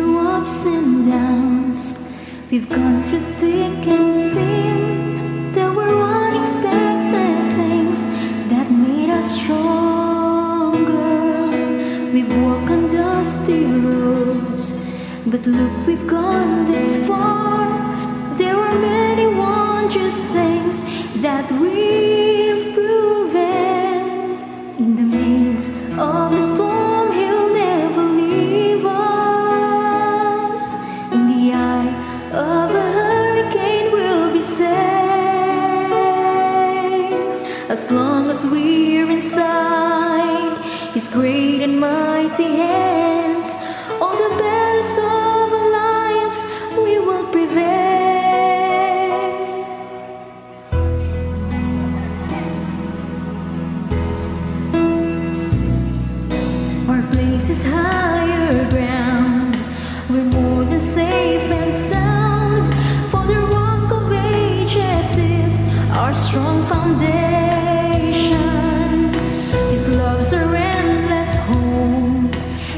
through ups and downs, we've gone through thick and thin. There were unexpected things that made us stronger. We've walked on dusty roads, but look, we've gone this far. There are many wondrous things that we've proven. In the midst of the storm, He'll never leave us. In the eye of a hurricane, we'll be safe. As long as we're inside His great and mighty hands, all the battles of our lives we will prevail. Our place is higher ground. We're more than safe and sound. For the rock of ages is our strong foundation. His love's our endless home.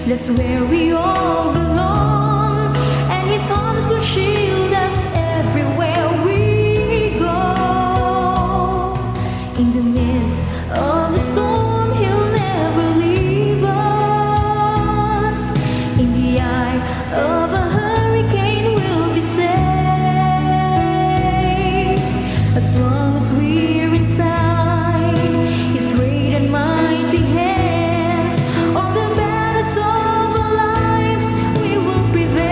That's where we all belong. And His arms will shield us everywhere we go. In the midst of the storm, He'll never leave us. In the eye of a hurricane, we'll be safe. As long as we're inside His great and mighty hands, all the battles of our lives we will prevail.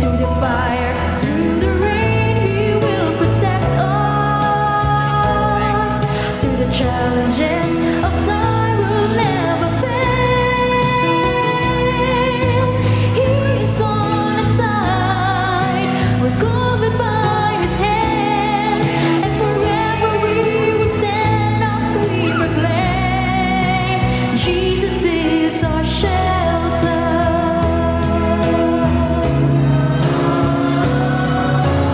Through the fire, through the rain, He will protect us. Through the challenges of time, we'll never fail. He's on our side. We're covered by His hands, and forever we will stand as we proclaim, Jesus is our shelter.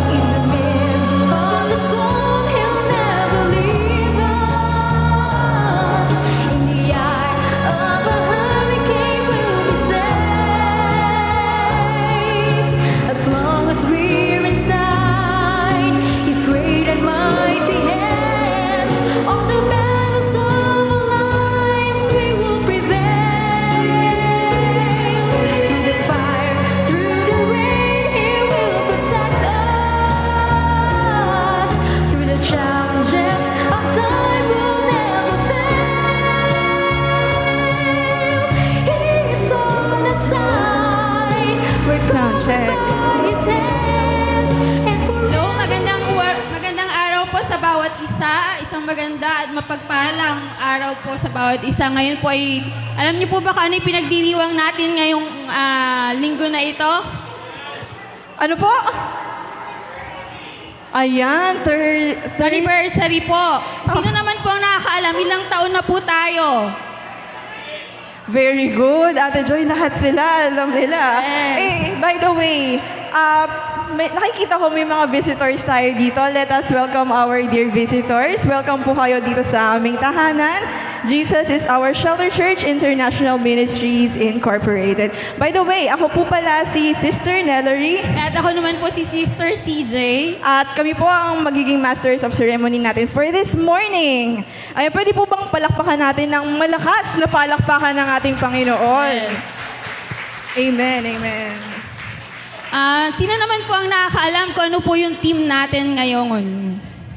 In the midst of the storm, He'll never leave us. In the eye of a hurricane, we'll be safe. As long as we're inside His great and mighty hands, all the battles of our lives we will prevail. Through the fire, through the rain, He will protect us. Through the challenges of time, we'll never fail. He's on our side. We're Sound check. covered by His hands, and Hello, forever magandang araw po sa bawat isa. Isang maganda at mapagpalang araw po sa bawat isa. Ngayon po ay, alam niyo po ba kung ano yung pinagdiriwang natin ngayong linggo na ito? Ano po? Ayan, Anniversary po. Sino naman po ang nakakaalam? Ilang taon na po tayo? Very good. Ate Joy, lahat sila, alam nila. Yes. By the way, nakikita ko may mga visitors tayo dito. Let us welcome our dear visitors. Welcome po kayo dito sa aming tahanan. Jesus is our Shelter Church International Ministries Incorporated. By the way, ako po pala si Sister Nellory. At ako naman po si Sister CJ. At kami po ang magiging Masters of Ceremony natin for this morning. Ay, pwede po bang palakpakan natin ng malakas na palakpakan ng ating Panginoon? Yes. Amen, amen. Sino naman po ang nakakaalam kung ano po yung team natin ngayong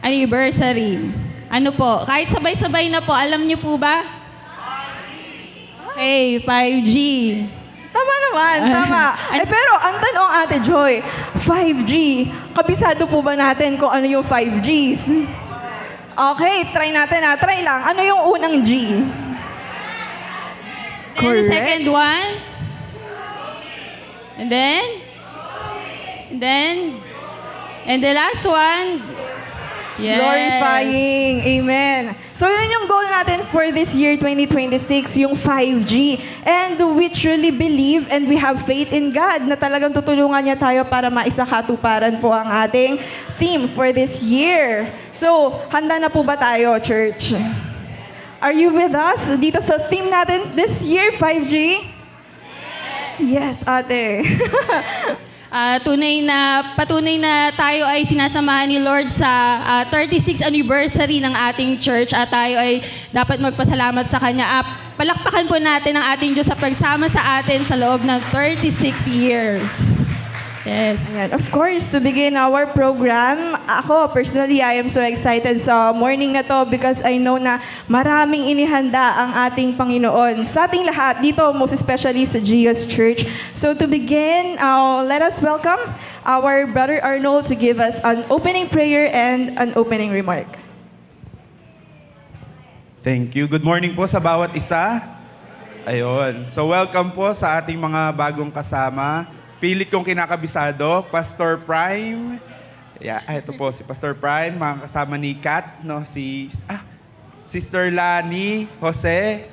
anniversary? Ano po? Kahit sabay-sabay na po, alam niyo po ba? Okay, 5G. Tama naman, tama. Pero ang tanong, Ate Joy, 5G, kabisado po ba natin kung ano yung 5Gs? Okay, try natin ha. Try lang. Ano yung unang G? Then the second one. And the last one. Yes. Glorifying. Amen. So yun yung goal natin for this year 2026, yung 5G. And we truly believe and we have faith in God na talagang tutulungan niya tayo para maisakatuparan po ang ating theme for this year. So, handa na po ba tayo, church? Are you with us dito sa theme natin this year, 5G? Yes, ate. Patunay na tayo ay sinasamahan ni Lord sa 36th anniversary ng ating church at tayo ay dapat magpasalamat sa Kanya. Palakpakan po natin ang ating Diyos sa pagsama sa atin sa loob ng 36 years. Yes. Ayan. Of course, to begin our program, ako personally, I am so excited sa morning na to because I know na maraming inihanda ang ating Panginoon sa ating lahat dito, most especially sa Gios Church. So to begin, let us welcome our Brother Arnold to give us an opening prayer and an opening remark. Thank you. Good morning po sa bawat isa. Ayun. So welcome po sa ating mga bagong kasama. Pilit kong kinakabisado, Pastor Prime. Yeah, ito po si Pastor Prime, mga kasama ni Kat, no, Sister Lani, Jose,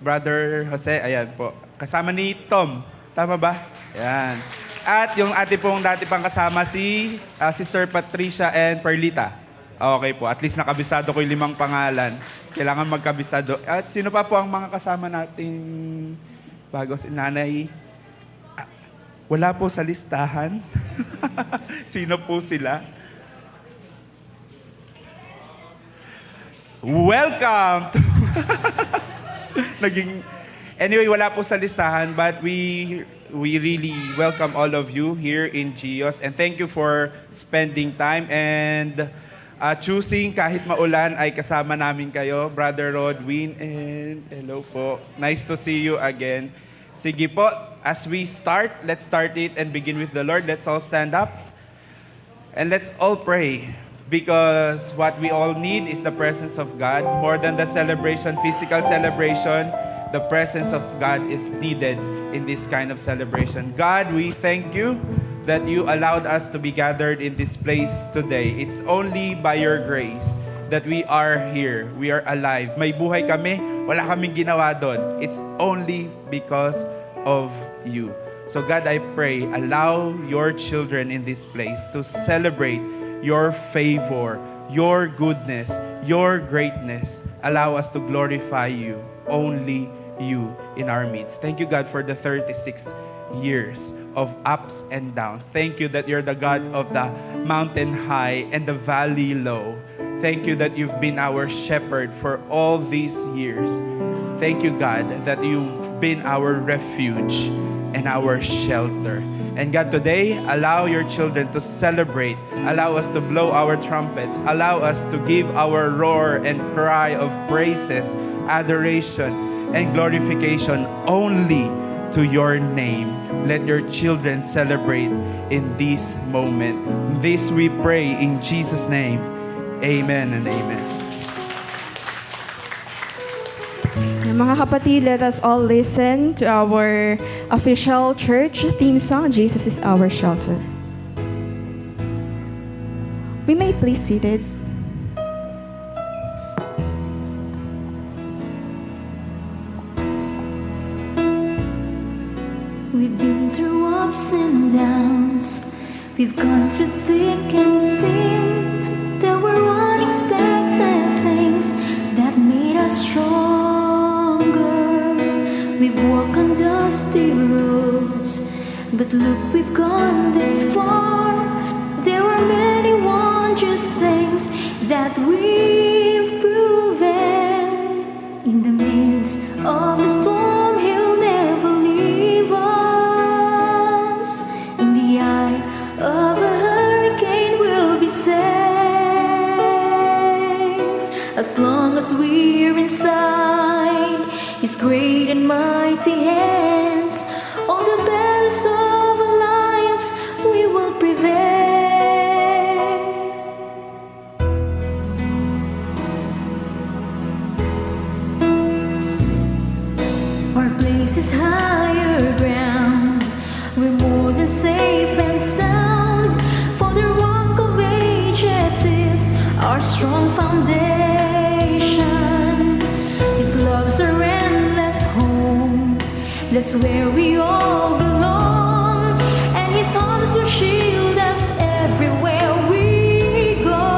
Brother Jose, ayan po. Kasama ni Tom. Tama ba? Ayan. At yung ate pong dati pang kasama si Sister Patricia and Perlita. Okay po, at least nakabisado ko yung 5 pangalan. Kailangan magkabisado. At sino pa po ang mga kasama nating bago si Nanay? Wala po sa listahan. Sino po sila? Welcome to Anyway, wala po sa listahan, but we really welcome all of you here in Gios, and thank you for spending time and choosing kahit maulan ay kasama namin kayo, Brother Rodwin, and hello po. Nice to see you again. Sige po, as we start, let's start it and begin with the Lord. Let's all stand up and let's all pray, because what we all need is the presence of God. More than the celebration, physical celebration, the presence of God is needed in this kind of celebration. God, we thank you that you allowed us to be gathered in this place today. It's only by your grace that we are here. We are alive. May buhay kami. Wala kaming ginawa doon. It's only because of you. So God, I pray, allow your children in this place to celebrate your favor, your goodness, your greatness. Allow us to glorify you, only you in our midst. Thank you, God, for the 36 years of ups and downs. Thank you that you're the God of the mountain high and the valley low. Thank you that you've been our shepherd for all these years. Thank you, God, that you've been our refuge and our shelter. And God, today, allow your children to celebrate. Allow us to blow our trumpets. Allow us to give our roar and cry of praises, adoration, and glorification only to your name. Let your children celebrate in this moment. This we pray in Jesus' name. Amen and amen. Mga kapatid, let us all listen to our official church theme song, Jesus is Our Shelter. We may please seated. We've been through ups and downs. We've gone through thick and thin. There were unexpected things that made us stronger. We've walked on dusty roads, but look, we've gone this far. There are many wondrous things that we've proven. In the midst of the storm, He'll never leave us. In the eye of a hurricane, we'll be safe. As long as we're inside His great and mighty hands, all the battles of our lives we will prevail. Our place is higher ground. We're more than safe and sound, for the Rock of Ages is our strong foundation. His love's our endless home. That's where we all belong, and His arms will shield us everywhere we go.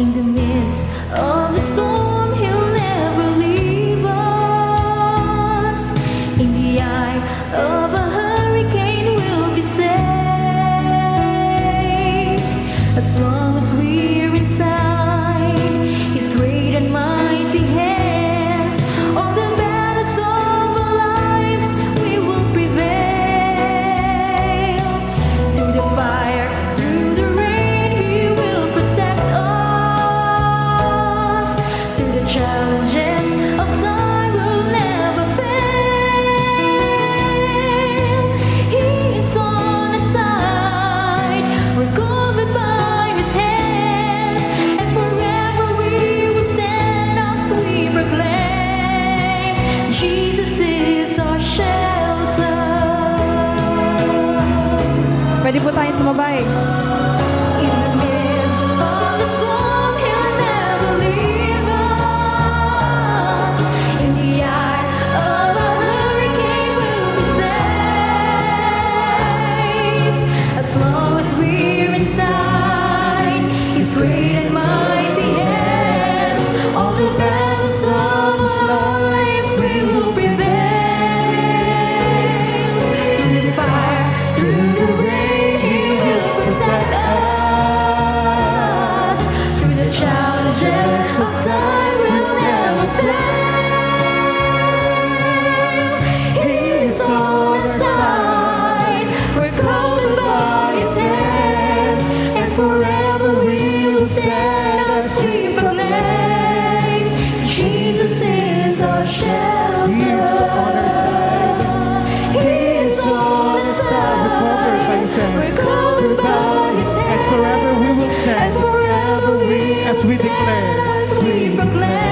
In the midst of the storm, He'll never leave us. In the eye Pwede po tayong sumabay. In the midst of the storm, He'll never leave us. In the eye of a hurricane, we'll be safe. As long as we're inside His great and mighty hands, all the battles of our lives we will prevail. Through the fire, through the rain, He will protect us. Through the challenges of time, we'll never fail. He is on our side. We're covered by His hands, and forever we will stand as we proclaim. Jesus is our shelter. He is on our side. We're covered by His hands, And forever we will stand. and forever we As we will declare. stand as we proclaim.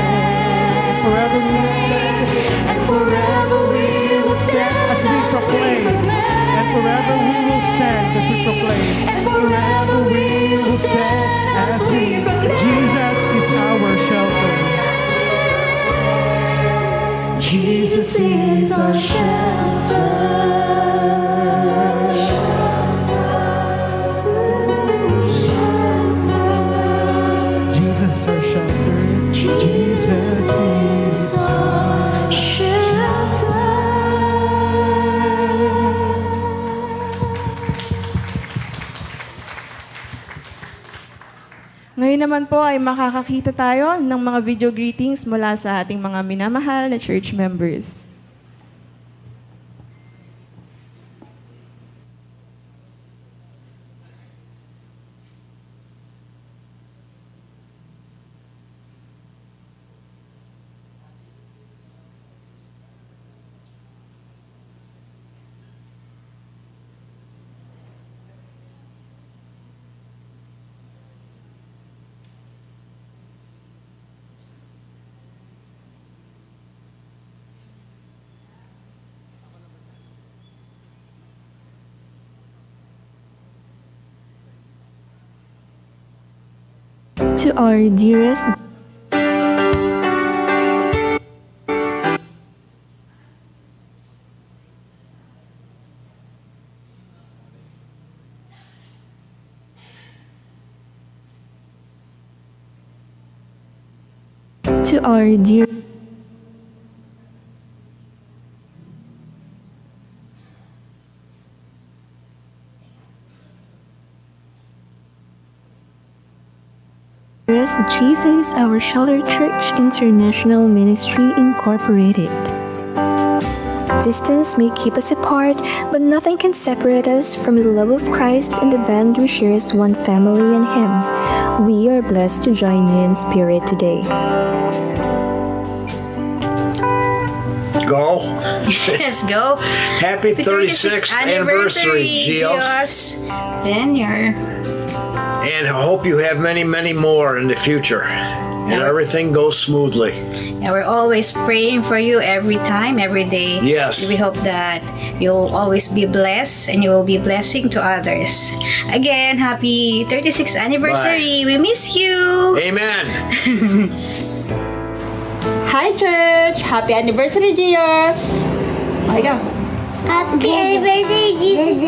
Forever we will stand. And forever we will stand As we proclaim. And forever we will stand as we proclaim. And forever we will stand as we proclaim. Jesus is our shelter. Jesus is our shelter. Jesus is our shelter. Jesus is our shelter. Ngayon naman po ay makakakita tayo ng mga video greetings mula sa ating mga minamahal na church members. To our dearest to our dear Jesus, our Shelter Church International Ministry Incorporated. Distance may keep us apart, but nothing can separate us from the love of Christ and the bond we share as one family in Him. We are blessed to join you in spirit today. Go. Let's go. Happy 36th anniversary, Gios. Tenure. And I hope you have many, many more in the future. And everything goes smoothly. And we're always praying for you every time, every day. Yes. We hope that you'll always be blessed and you will be blessing to others. Again, happy 36th anniversary. We miss you. Amen. Hi, church! Happy anniversary, Gios! Okay, go. Happy anniversary, Jesus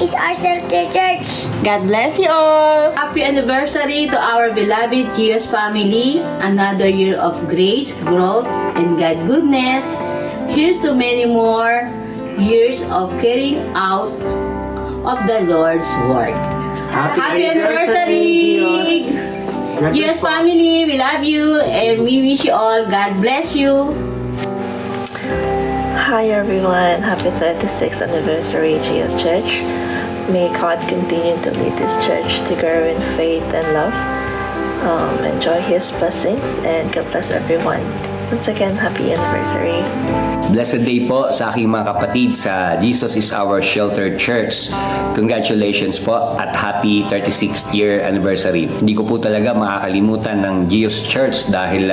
is our Shelter Church. God bless you all! Happy anniversary to our beloved Gios family. Another year of grace, growth, and God goodness. Here's to many more years of carrying out of the Lord's word. Happy anniversary, Gios family. We love you and we wish you all God bless you. Hi everyone, happy 36th anniversary GS Church. May God continue to lead this church to grow in faith and love. Enjoy His blessings and God bless everyone. Once again, happy anniversary. Blessed day po sa aking mga kapatid sa Jesus is Our Shelter Church. Congratulations po at happy 36th year anniversary. Hindi ko po talaga makakalimutan ng Jesus Church dahil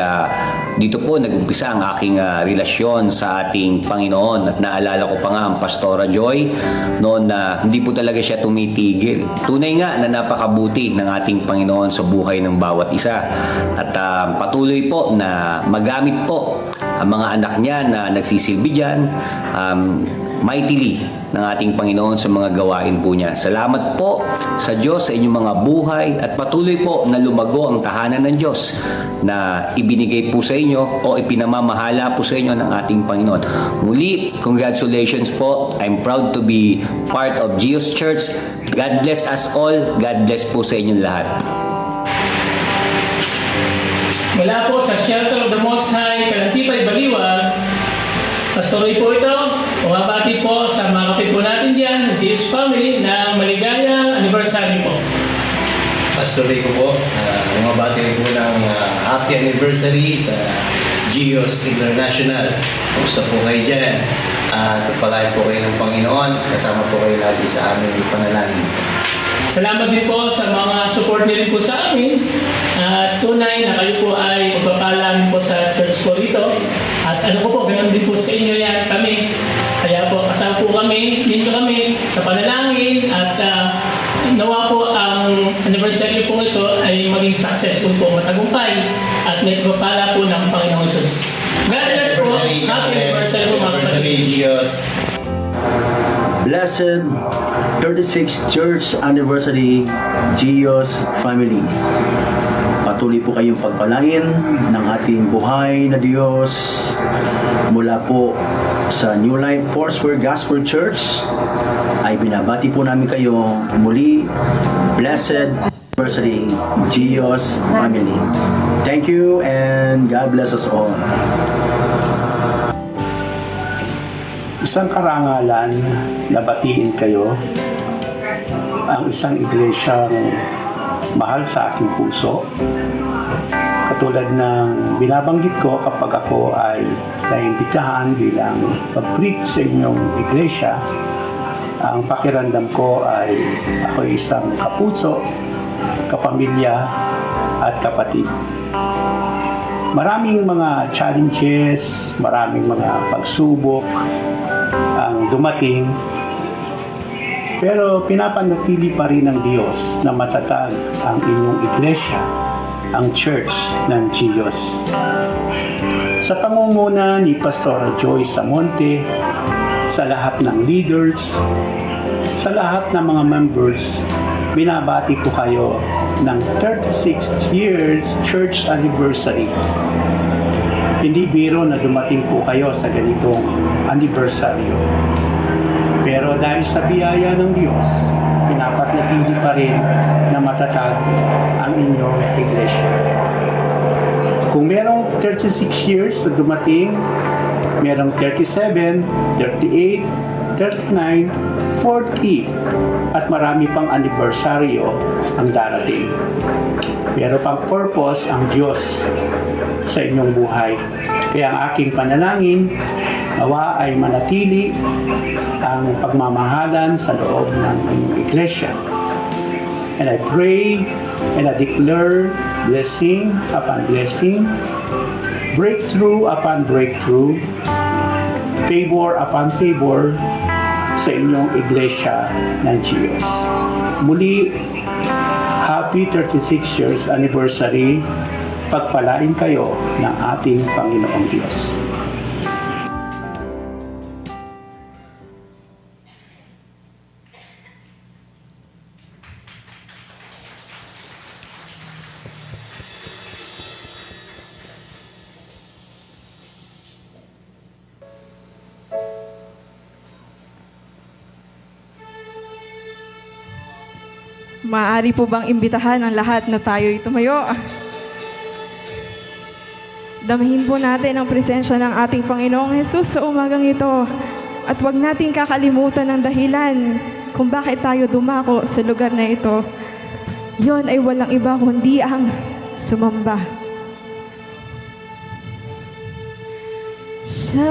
dito po nag-umpisa ang aking relasyon sa ating Panginoon at naalala ko pa nga ang Pastora Joy noon na hindi po talaga siya tumitigil. Tunay nga na napakabuti ng ating Panginoon sa buhay ng bawat isa at patuloy po na magamit po ang mga anak niya na nagsisilbi dyan mightily ng ating Panginoon sa mga gawain po niya. Salamat po sa Diyos sa inyong mga buhay at patuloy po na lumago ang tahanan ng Diyos na ibinigay po sa inyo o ipinamamahala po sa inyo ng ating Panginoon. Muli, congratulations po. I'm proud to be part of Jesus Church. God bless us all. God bless po sa inyong lahat. Mula po sa Shelter of the Most High, Kalantipay, Baliwag, Pastoray po ito. Umabati po sa mga kapit po natin dyan, Jesus family, na maligayang anniversary po. Pastoray ko po. Umabati rin po ng happy anniversary sa GIOS International. Kumusta po kayo dyan? Pagpalain po kayo ng Panginoon. Kasama po kayo lagi sa aming panalangin. Salamat din po sa mga support niyo rin po sa amin. Tunay na kayo po ay magpapalaan po sa church po rito. At ano ko po, ganoon din po sa inyo yan kami. Kaya po, kasama po kami, ninyo kami sa panalangin at nawa po ang anniversary po ito ay maging successful po, matagumpay at may pagpapala po ng Panginoong Jesus. God bless po. Happy anniversary po mga GIOS. Blessed 36th Church Anniversary GIOS Family. Patuloy po kayong pagpalain ng ating buhay na Diyos mula po sa New Life Foursquare Gospel Church. Ay binabati po namin kayo muli. Blessed Anniversary GIOS Family. Thank you and God bless us all. Isang karangalan na batiin kayo ang isang iglesyang mahal sa aking puso. Katulad ng binabanggit ko kapag ako ay naimbitahan bilang pag-preach sa inyong iglesia, ang pakiramdam ko ay ako isang kapuso, kapamilya at kapatid. Maraming mga challenges, maraming mga pagsubok ang dumating, pero pinapanatili pa rin ng Diyos na matatag ang inyong iglesia, ang church ng GIOS. Sa pangunguna ni Pastora Joy Samonte, sa lahat ng leaders, sa lahat ng mga members, binabati ko kayo ng 36th years church anniversary. Hindi biro na dumating po kayo sa ganitong anibersaryo. Pero dahil sa biyaya ng Diyos, pinapanatili pa rin na matatag ang inyong iglesia. Kung merong 36 years na dumating, merong 37, 38, 39, 40, at marami pang anibersaryo ang darating. Pero pang purpose ang Diyos sa inyong buhay. Kaya ang aking panalangin, nawa ay manatili ang pagmamahalan sa loob ng inyong iglesia. And I pray and I declare blessing upon blessing, breakthrough upon breakthrough, favor upon favor sa inyong iglesia ng GIOS. Muli, happy 36 years anniversary. Pagpalain kayo ng ating Panginoong Diyos. Maaari po bang imbitahan ang lahat na tayo'y tumayo? Damahin po natin ang presensya ng ating Panginoong Hesus sa umagang ito. At huwag nating kakalimutan ang dahilan kung bakit tayo dumako sa lugar na ito. Yon ay walang iba kundi ang sumamba. Sa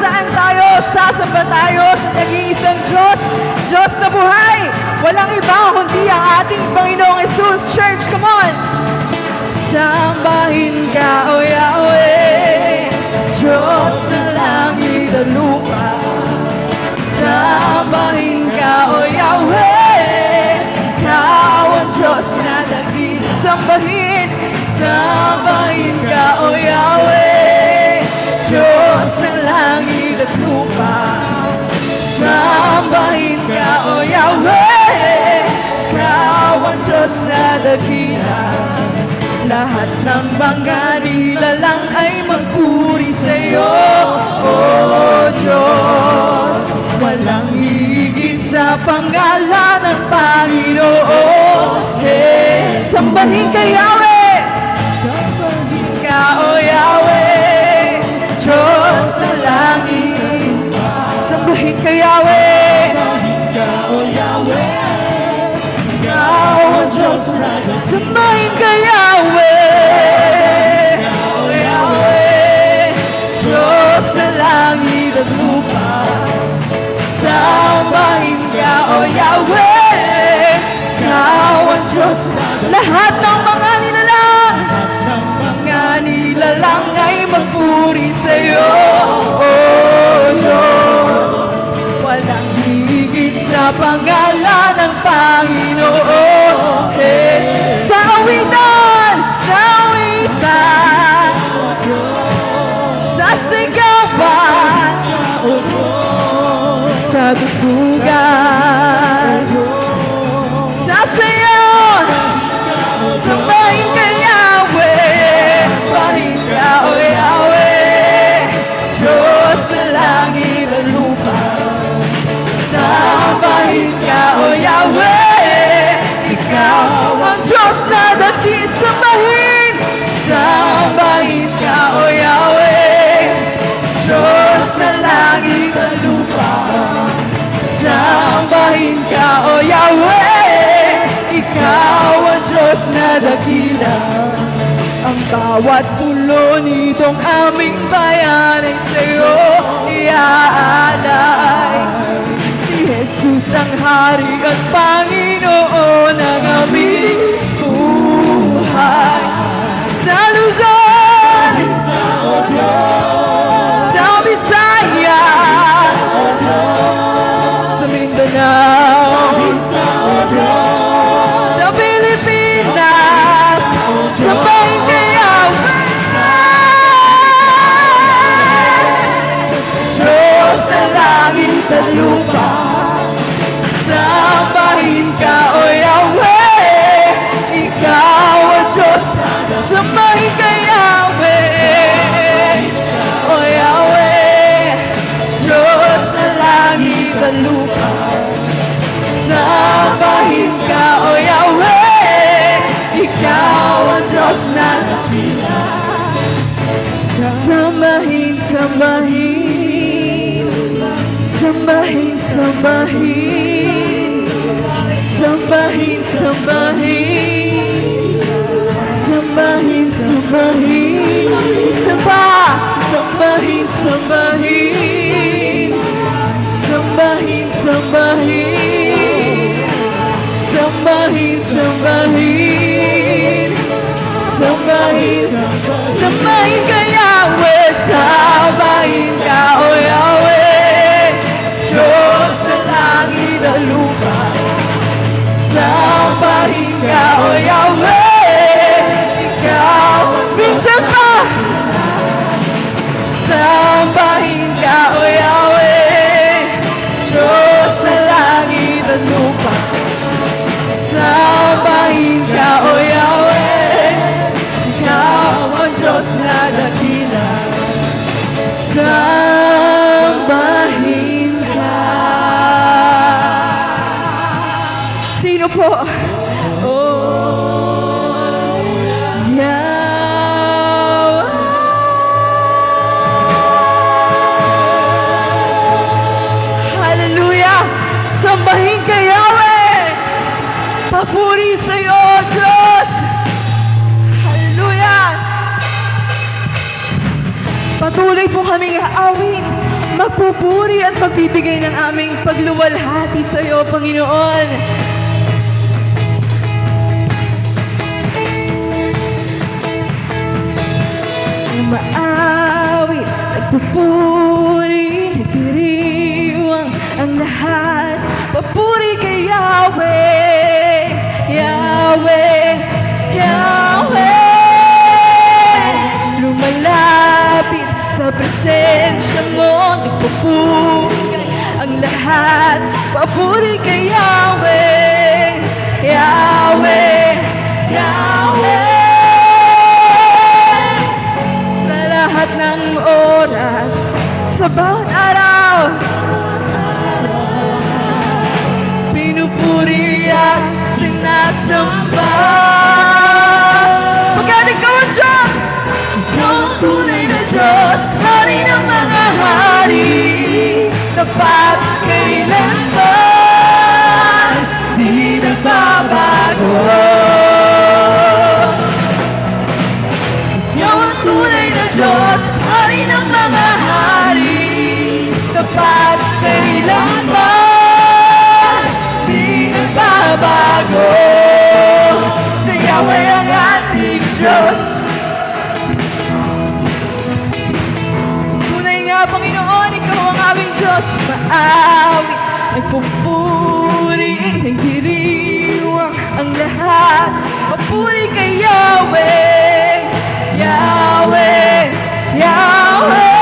saan tayo, sasamba tayo sa nag-iisang Diyos, Diyos na buhay. Walang iba kundi ang ating Panginoong Jesus. Church, come on! Sambahin ka, O Yahweh, Diyos na langit at lupa. Sambahin ka, O Yahweh, Ikaw ang Diyos na dakila. Sambahin ka, O Yahweh, Diyos na langit at lupa. Sambahin ka, O Yahweh, Ikaw ang Diyos na dakila. Lahat ng mga nilalang ay magpuri sa'yo, O Diyos. Walang higit sa pangalan ng Panginoon. Sambahin ka, Yahweh! Sambahin ka, O Yahweh, Diyos na langit. Sambahin ka, Yahweh! Sambahin ka, O Yahweh, Ikaw ang Diyos na langit. Sambahin ka, Yahweh! O Yahweh, Diyos na langit at lupa. Sambahin ka, O Yahweh, Ikaw ang Diyos. Lahat ng mga nilalang ay magpuri sa'yo, O Diyos. Walang higit sa pangalan ng Panginoon. Sa awitan, sa sigawan, sa dugugan, sa sayaw, sambahin ka, Yahweh. Sambahin ka, O Yahweh, Diyos na langit at lupa. Sambahin ka, O Yahweh, Ikaw ang Diyos na dakila. Sambahin ka, O Yahweh, Diyos na langit at lupa. Sambahin ka, O Yahweh, Ikaw ang Diyos na dakila. Ang bawat pulo nitong aming bayan ay sa'yo iaalay. Si Jesus ang Hari at Panginoon ng aming buhay. Sa Luzon, sa Visayas, sa Mindanao, sa Pilipinas, sambahin ka, Yahweh, Diyos na langit at lupa. Sambahin ka, O Yahweh, Ikaw ang Diyos. Sambahin ka, Yahweh, O Yahweh, Diyos na langit at lupa. Sambahin ka, O Yahweh, Ikaw ang Diyos na dakila. Sambahin, sambahin, sambahin, sambahin, sambahin, sambahin, sambahin, sambahin, isa pa, sambahin, sambahin, sambahin, sambahin, sambahin, sambahin, sambahin, sambahin ka, Yahweh, sambahin ka, O Yahweh, Diyos na langit at lupa. Sambahin ka, O Yahweh, Ikaw, minsan pa. Sambahin ka, O Yahweh, Diyos na langit at lupa. Sambahin ka, O Yahweh, Ikaw ang Diyos na dakila. Sambahin ka. Sino po? Oh, Yahweh. Hallelujah! Sambahin ka, Yahweh! Papuri sa'yo, Diyos! Hallelujah! Patuloy po kaming aawit magpupuri at magbibigay ng aming pagluwalhati sa iyo, Panginoon. Maawit, nagpupuri, nagdiriwang ang lahat. Papuri kay Yahweh, Yahweh, Yahweh. Lumalapit sa presensya mo, nagpupuri ang lahat. Papuri kay Yahweh, Yahweh, Yahweh. Lahat ng oras, sa bawat araw, pinupuri at sinasamba. Pagkat ikaw ang Diyos, ikaw ang tunay na Diyos, hari ng mga hari, tapat kailanman, di nagbabago. Diyos, hari ng mga hari, tapat kailanman, di nagbabago. Sa Yahweh ang ating Diyos. Tunay nga, Panginoon, ikaw ang aming Diyos. Maawit, nagpupuri, nagdiriwang ang lahat. Papuri kay Yahweh, Yahweh, Yahweh.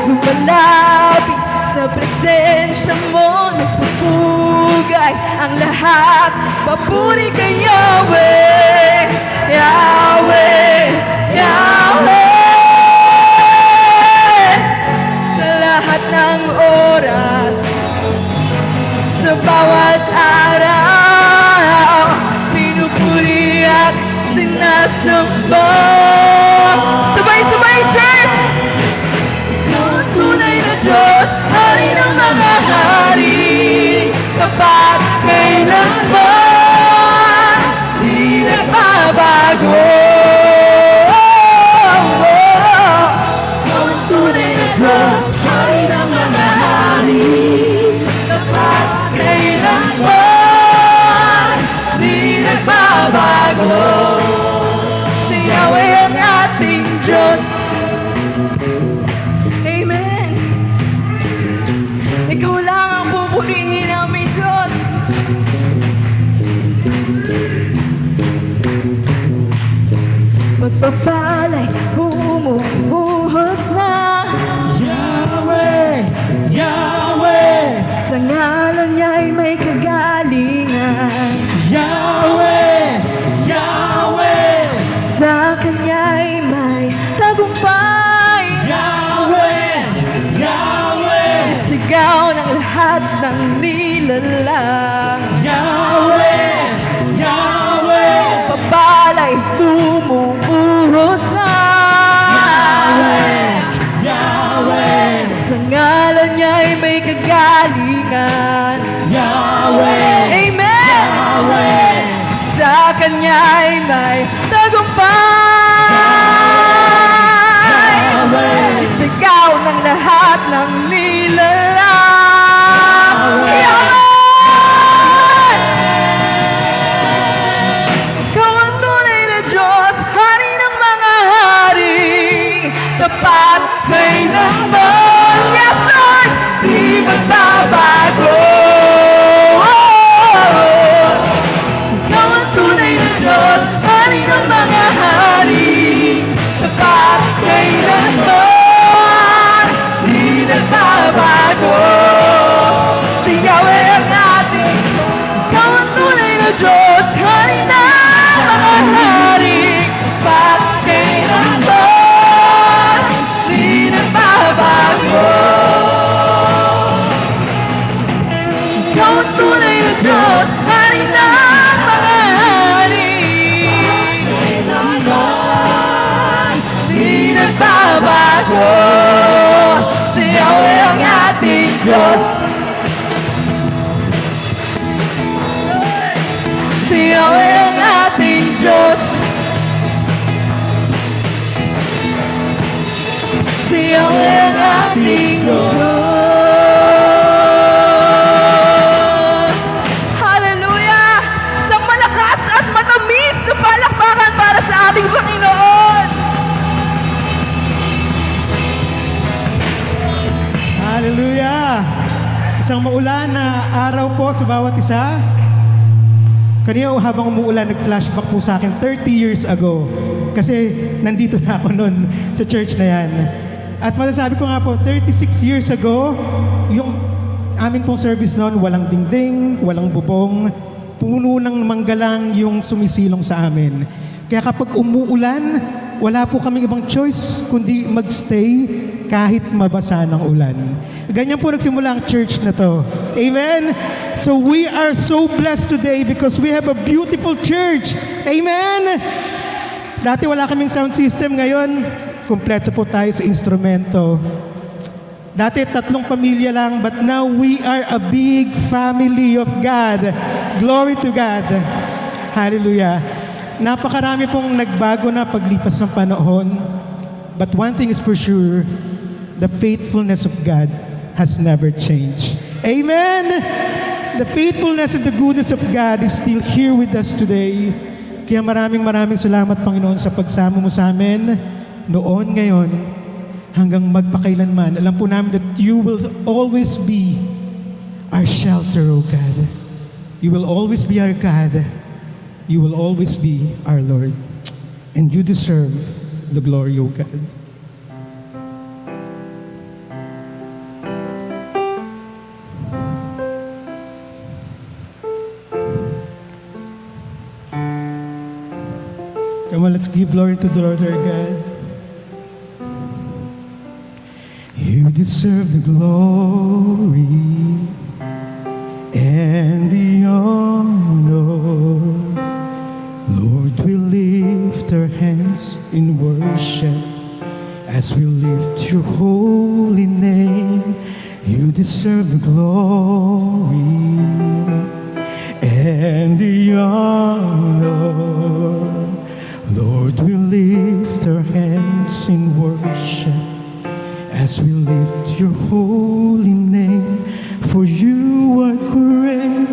Lumalapit sa presensya mo, nagpupugay ang lahat. Papuri kay Yahweh, Yahweh, Yahweh. Sa lahat ng oras, sa bawat araw, pinupuri at sinasamba. Sabay-sabay, church! Ikaw ang tunay na Diyos, hari ng mga hari, tapat kailanman, di nagbabago. Ikaw ang tunay na Diyos, hari ng mga hari, tapat kailanman, di nagbabago. Si Yahweh ang ating Diyos. Amen. Ikaw lang ang pupurihin namin, Diyos. Pagpapalay, bumubuhos na. Yahweh, Yahweh. Sa ngalan niya'y may kagalingan. Yahweh, Yahweh. Sa Kanya'y may tagumpay. Yahweh, Yahweh. Sigaw ng lahat ng nilalang. Yahweh, Yahweh. Papalay, bumubuhos na. Yahweh, Yahweh. Sa ngalan niya'y may kagalingan. Yahweh, Amen. Yahweh. Sa Kanya'y may tagumpay. Isigaw ng lahat ng nilalang. Yaman! Ikaw ang tunay na Diyos, hari ng mga hari, tapat kailanman. Yes, Lord! Di magbabago. Ikaw ang tunay na Diyos, hari ng mga hari, tapat kailanman, di nagbabago. Si Yahweh ang ating Diyos. Ikaw ang tunay na Diyos, hari ng mga hari, tapat kailanman, di nagbabago. Ikaw ang tunay na Diyos, hari ng mga hari, di nagbabago. Si Yahweh ang ating Diyos. Si Yahweh ang ating Diyos. Si Yahweh ang ating Hallelujah! Isang maulan na araw po sa bawat isa. Kanina habang umuulan, nag-flashback po sa akin 30 years ago. Kasi nandito na ako noon sa church na yan. At masasabi ko nga po, 36 years ago, yung amin pong service noon, walang dingding, walang bubong, puno ng manggalang yung sumisilong sa amin. Kaya kapag umuulan, wala po kaming ibang choice kundi magstay kahit mabasa ng ulan. Ganyan po nagsimula ang church na to. Amen? So we are so blessed today because we have a beautiful church. Amen? Dati wala kaming sound system, ngayon kumpleto po tayo sa instrumento. Dati 3 pamilya lang, but now we are a big family of God. Glory to God. Hallelujah. Napakarami pong nagbago na paglipas ng panahon. But one thing is for sure, the faithfulness of God has never changed. Amen! The faithfulness and the goodness of God is still here with us today. Kaya maraming salamat, Panginoon, sa pagsama mo sa amin noon, ngayon, hanggang magpakailanman. Alam po namin that you will always be our shelter, O God. You will always be our God. You will always be our Lord. And you deserve the glory, O God. Come on, let's give glory to the Lord our God. You deserve the glory and the honor. Lord, we lift our hands in worship as we lift your holy name. You deserve the glory and the honor. Lord, we lift our hands in worship as we lift your holy name. For you are great,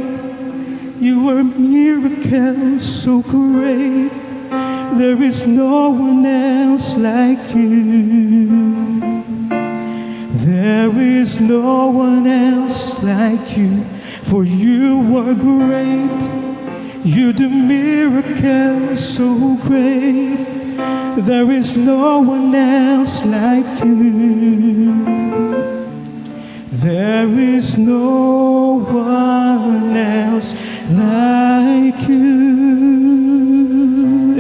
you are miracles so great. There is no one else like you. There is no one else like you. For you are great, you do miracles so great. There is no one else like you. There is no one else like you.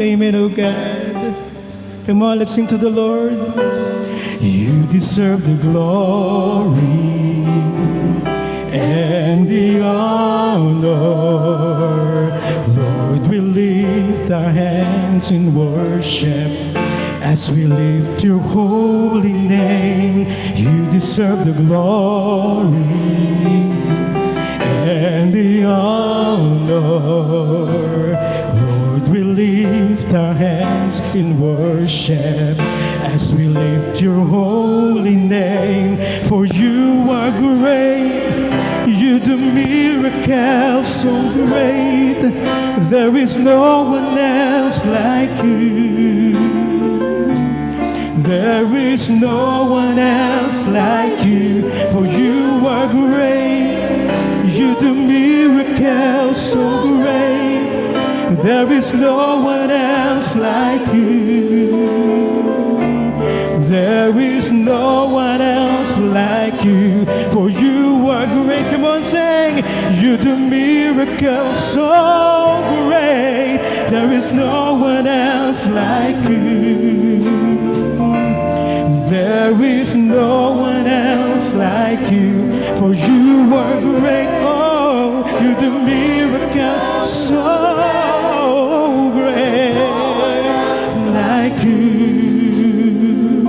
Amen, oh God. Come on, let's sing to the Lord. You deserve the glory and the honor. Lord, we lift our hands in worship as we lift your holy name. You deserve the glory and the honor. Lord, we lift our hands in worship as we lift your holy name. For you are great, you do miracles so great. There is no one else like you. There is no one else like you. For you are great, you do miracles so great. There is no one else like you. There is no one else like you. For you are great. Come on, sing. You do miracles so great. There is no one else like you. There is no one else like you. For you are great. Oh, you do miracles so great. Like you,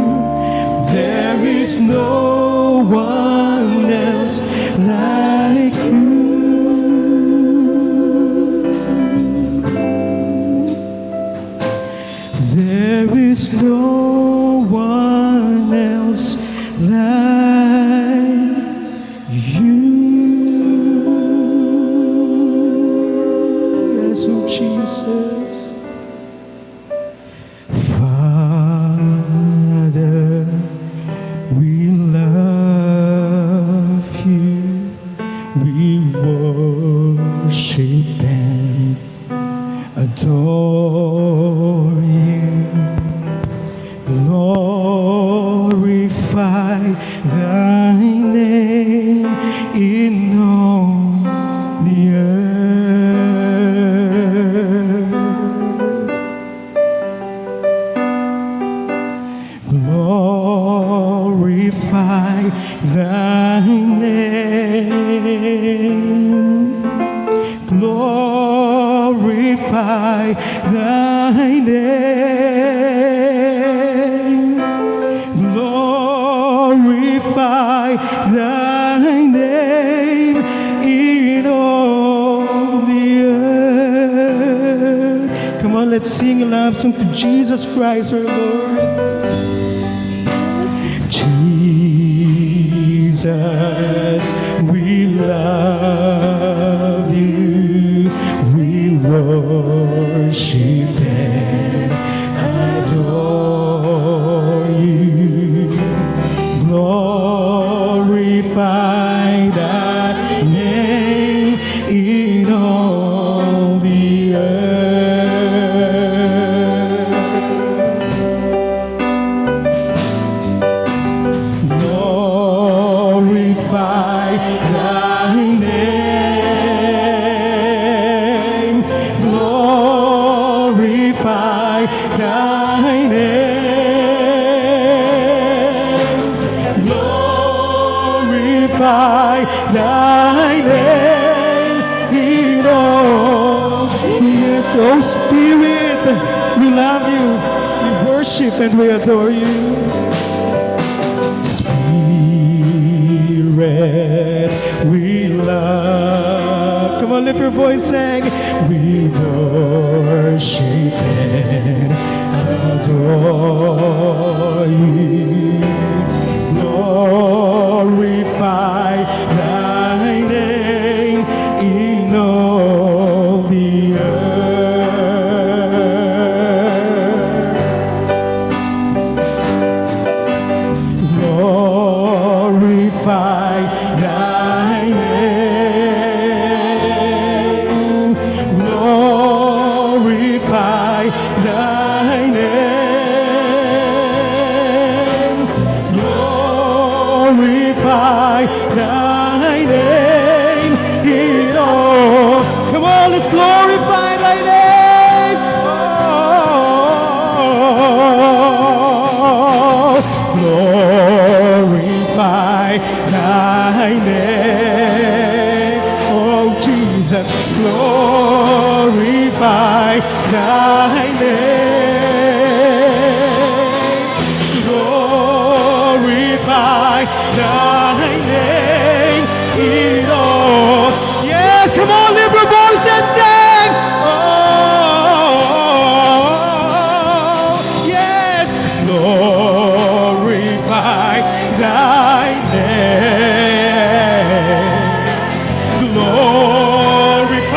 there is no one else like you. There is no one else like you. Yes, oh thy name. Glorify thy name. Glorify thy name in all the earth. Come on, let's sing a love song to Jesus Christ our Lord. Jesus, we love you, we worship and adore you. Glorify thy name in all the earth. Glorify thy name. Glorify thy name. Glorify thy name in all the earth. Oh Spirit, we love you, we worship and we adore you. Spirit, we love. Come on, lift your voice, sing. We worship and adore you. Glorify thy name in all the earth. Glorify thy name. Glorify thy name. Glorify thy name in all. Come on, let's glorify thy name. Oh, glorify thy name. Oh, Jesus, glorify thy name. Glorify thy name in all. Yes, come on, lift your voice and sing. Oh, yes, glorify thy name. Glorify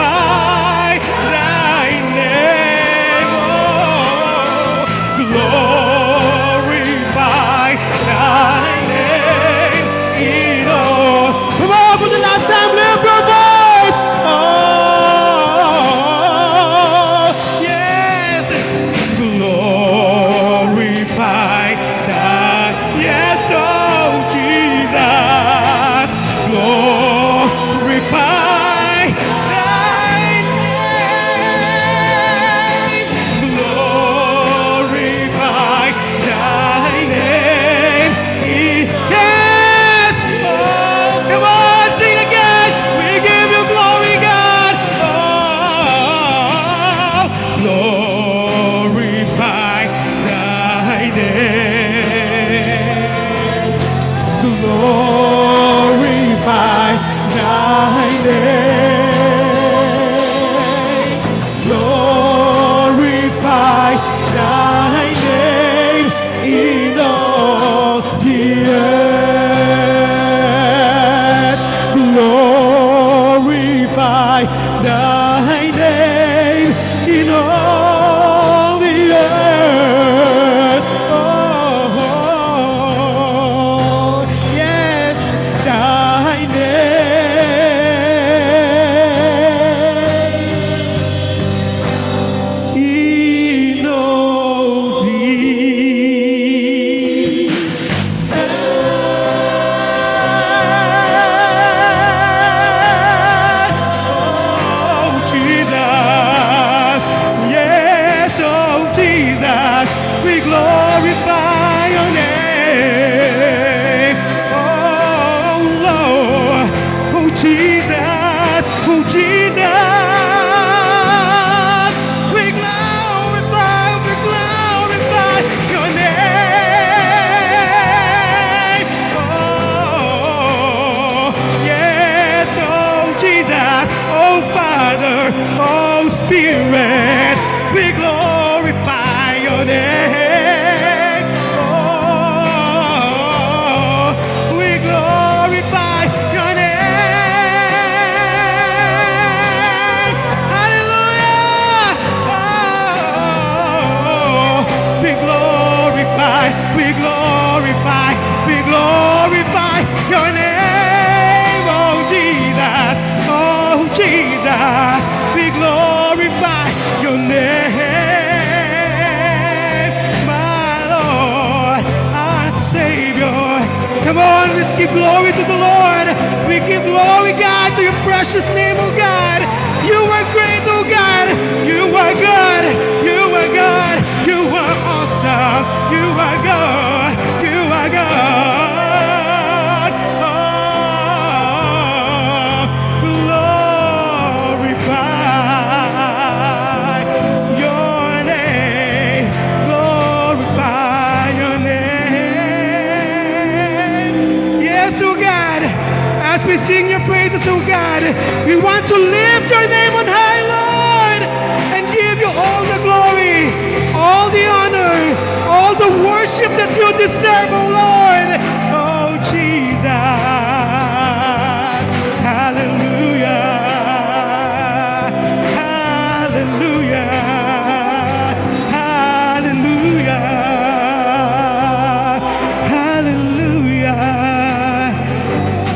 thy name. Oh, glorify thy name Oh Spirit, we glorify your name. Oh, we glorify your name. Hallelujah. Oh, we glorify your name. Oh Jesus, we glorify your name, my Lord, our Savior. Come on, let's give glory to the Lord. We give glory, God, to your precious name, oh God. You are great, oh God. You are good. You are good. You are awesome. You are good. You are good. We sing your praises, oh God. We want to lift your name on high, Lord, and give you all the glory, all the honor, all the worship that you deserve, oh Lord. Oh Jesus. Hallelujah. Hallelujah. Hallelujah. Hallelujah.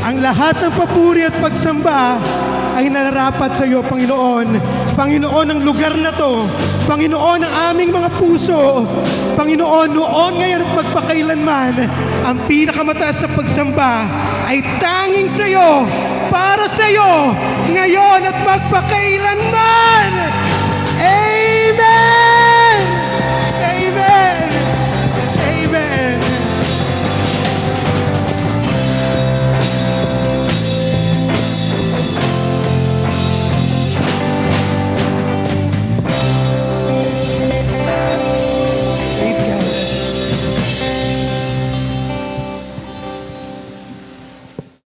Ang lahat ng papuri at pagsamba ay nararapat sa iyo, Panginoon. Panginoon, ang lugar na to. Panginoon, ang aming mga puso. Panginoon, noon, ngayon at magpakailanman, ang pinakamataas sa pagsamba ay tanging sa iyo, para sa iyo, ngayon at magpakailanman. Amen!